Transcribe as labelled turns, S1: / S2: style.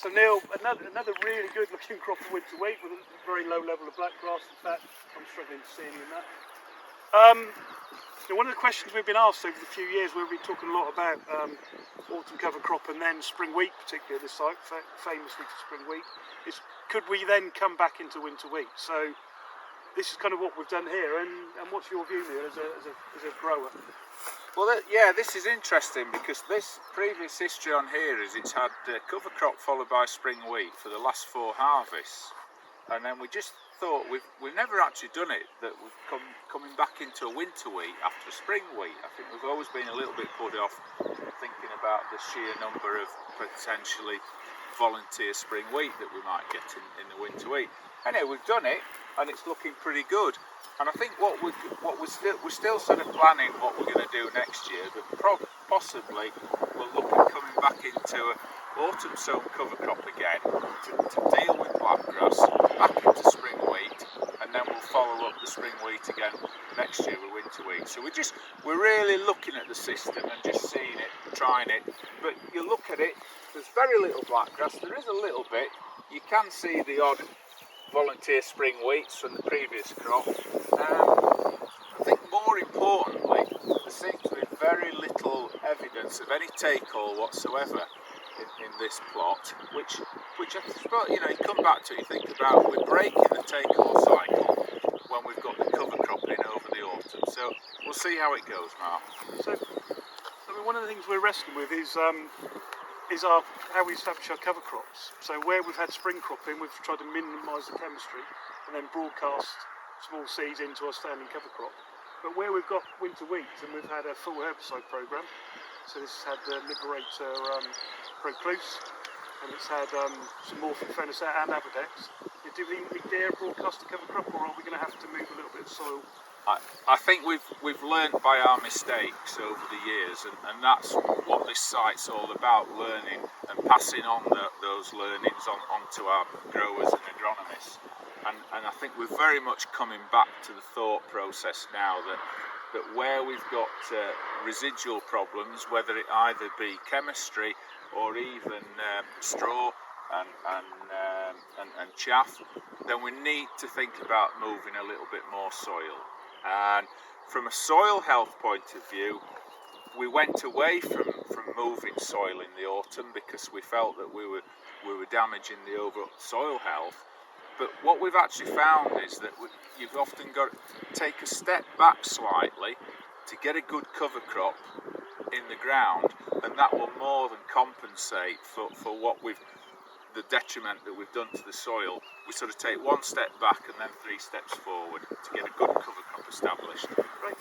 S1: So Neil, another really good looking crop of winter wheat with a very low level of black grass. In fact, I'm struggling to see any in that. One of the questions we've been asked over the few years, we've been talking a lot about autumn cover crop and then spring wheat, particularly at this site, famously for spring wheat, is could we then come back into winter wheat? So this is kind of what we've done here, and what's your view, Neil, as a grower?
S2: Well, yeah, this is interesting because this previous history on here is it's had cover crop followed by spring wheat for the last 4 harvests, and then we just thought we've never actually done it that we've coming back into a winter wheat after a spring wheat. I think we've always been a little bit put off thinking about the sheer number of potentially volunteer spring wheat that we might get in the winter wheat. Anyway, we've done it and it's looking pretty good. And I think we're still sort of planning what we're going to do next year, but possibly we'll look at coming back into an autumn sown cover crop again to deal with blackgrass, back into spring wheat, and then we'll follow up the spring wheat again next year with winter wheat. So we're really looking at the system and just seeing it, trying it. But you look at it, there's very little blackgrass. There is a little bit. You can see the odd volunteer spring wheats from the previous crop. I think more importantly, there seems to be very little evidence of any take-all whatsoever in this plot, which I suppose, you come back to it, you think about, we're breaking the take-all cycle when we've got the cover crop in over the autumn. So we'll see how it goes, Mark.
S1: So, one of the things we're wrestling with is how we establish our cover crops. So where we've had spring cropping, we've tried to minimise the chemistry and then broadcast small seeds into our standing cover crop. But where we've got winter wheat and we've had a full herbicide programme, so this has had Liberator Procluse, and it's had some Morphin Fenicet and Avadex. Do we dare broadcast a cover crop, or are we going to have to move a little bit of soil?
S2: I think we've learned by our mistakes over the years, and that's what this site's all about, learning and passing on those learnings onto our growers and agronomists. And I think we're very much coming back to the thought process now that where we've got residual problems, whether it either be chemistry or even straw and chaff, then we need to think about moving a little bit more soil. And from a soil health point of view, we went away from moving soil in the autumn because we felt that we were damaging the overall soil health. But what we've actually found is that you've often got to take a step back slightly to get a good cover crop in the ground, and that will more than compensate for the detriment that we've done to the soil. We sort of take one step back and then 3 steps forward to get a good cover crop established.
S1: Right.